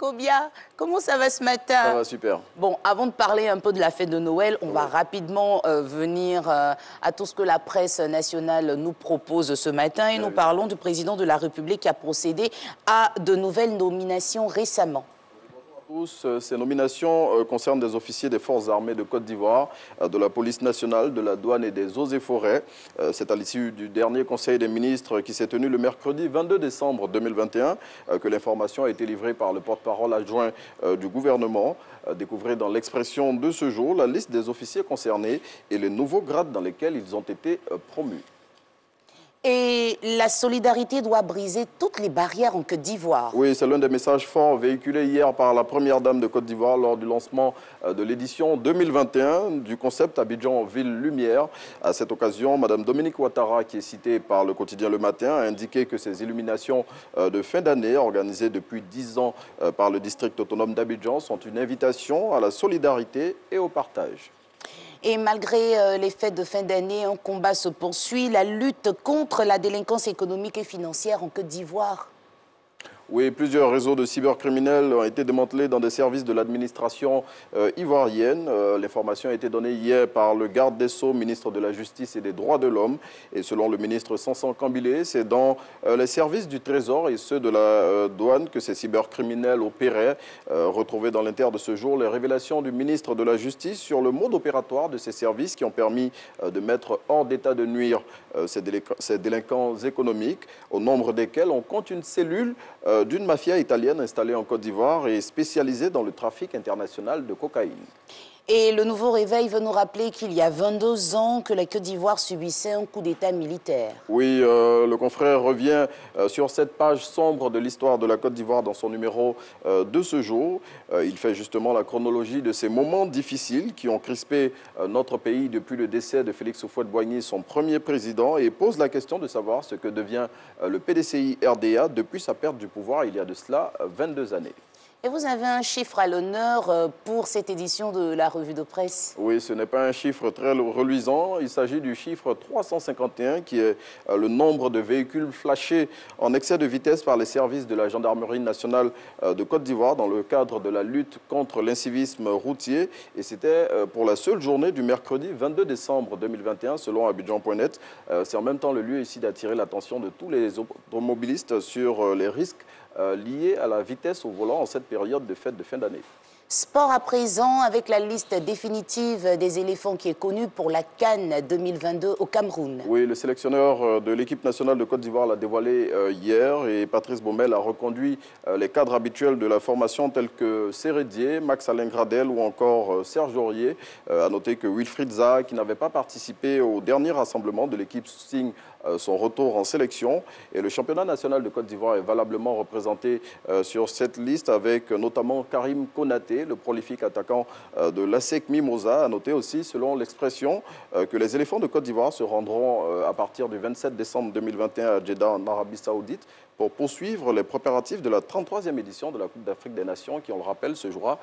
Kobia, comment ça va ce matin? Ça va super. Bon, avant de parler un peu de la fête de Noël, on va rapidement venir à tout ce que la presse nationale nous propose ce matin. Et nous parlons du président de la République qui a procédé à de nouvelles nominations récemment. Ces nominations concernent des officiers des forces armées de Côte d'Ivoire, de la police nationale, de la douane et des eaux et forêts. C'est à l'issue du dernier conseil des ministres qui s'est tenu le mercredi 22 décembre 2021 que l'information a été livrée par le porte-parole adjoint du gouvernement. Découvrez dans l'expression de ce jour la liste des officiers concernés et les nouveaux grades dans lesquels ils ont été promus. Et la solidarité doit briser toutes les barrières en Côte d'Ivoire. Oui, c'est l'un des messages forts véhiculés hier par la première dame de Côte d'Ivoire lors du lancement de l'édition 2021 du concept Abidjan Ville Lumière. À cette occasion, Mme Dominique Ouattara, qui est citée par le quotidien Le Matin, a indiqué que ces illuminations de fin d'année, organisées depuis 10 ans par le district autonome d'Abidjan, sont une invitation à la solidarité et au partage. Et malgré les fêtes de fin d'année, un combat se poursuit, la lutte contre la délinquance économique et financière en Côte d'Ivoire. Oui, plusieurs réseaux de cybercriminels ont été démantelés dans des services de l'administration ivoirienne. L'information a été donnée hier par le garde des Sceaux, ministre de la Justice et des Droits de l'Homme. Et selon le ministre Sanson Kambilé, c'est dans les services du Trésor et ceux de la douane que ces cybercriminels opéraient. Retrouvées dans l'inter de ce jour, les révélations du ministre de la Justice sur le mode opératoire de ces services qui ont permis de mettre hors d'état de nuire ces délinquants économiques, au nombre desquels on compte une cellule d'une mafia italienne installée en Côte d'Ivoire et spécialisée dans le trafic international de cocaïne. Et le nouveau réveil veut nous rappeler qu'il y a 22 ans que la Côte d'Ivoire subissait un coup d'État militaire. Oui, le confrère revient sur cette page sombre de l'histoire de la Côte d'Ivoire dans son numéro de ce jour. Il fait justement la chronologie de ces moments difficiles qui ont crispé notre pays depuis le décès de Félix Houphouët-Boigny, son premier président, et pose la question de savoir ce que devient le PDCI-RDA depuis sa perte du pouvoir il y a de cela 22 années. Et vous avez un chiffre à l'honneur pour cette édition de la revue de presse? Oui, ce n'est pas un chiffre très reluisant. Il s'agit du chiffre 351 qui est le nombre de véhicules flashés en excès de vitesse par les services de la gendarmerie nationale de Côte d'Ivoire dans le cadre de la lutte contre l'incivisme routier. Et c'était pour la seule journée du mercredi 22 décembre 2021 selon Abidjan.net. C'est en même temps le lieu ici d'attirer l'attention de tous les automobilistes sur les risques liés à la vitesse au volant en cette période de fête de fin d'année. Sport à présent, avec la liste définitive des éléphants qui est connue pour la CAN 2022 au Cameroun. Oui, le sélectionneur de l'équipe nationale de Côte d'Ivoire l'a dévoilé hier et Patrice Baumel a reconduit les cadres habituels de la formation tels que Sérédier, Max-Alain Gradel ou encore Serge Aurier. À noter que Wilfried Zaha, qui n'avait pas participé au dernier rassemblement de l'équipe, signe son retour en sélection. Et le championnat national de Côte d'Ivoire est valablement représenté sur cette liste avec notamment Karim Konaté, le prolifique attaquant de l'ASEC Mimosa. À noter aussi, selon l'expression, que les éléphants de Côte d'Ivoire se rendront à partir du 27 décembre 2021 à Jeddah en Arabie Saoudite pour poursuivre les préparatifs de la 33e édition de la Coupe d'Afrique des Nations qui, on le rappelle, se jouera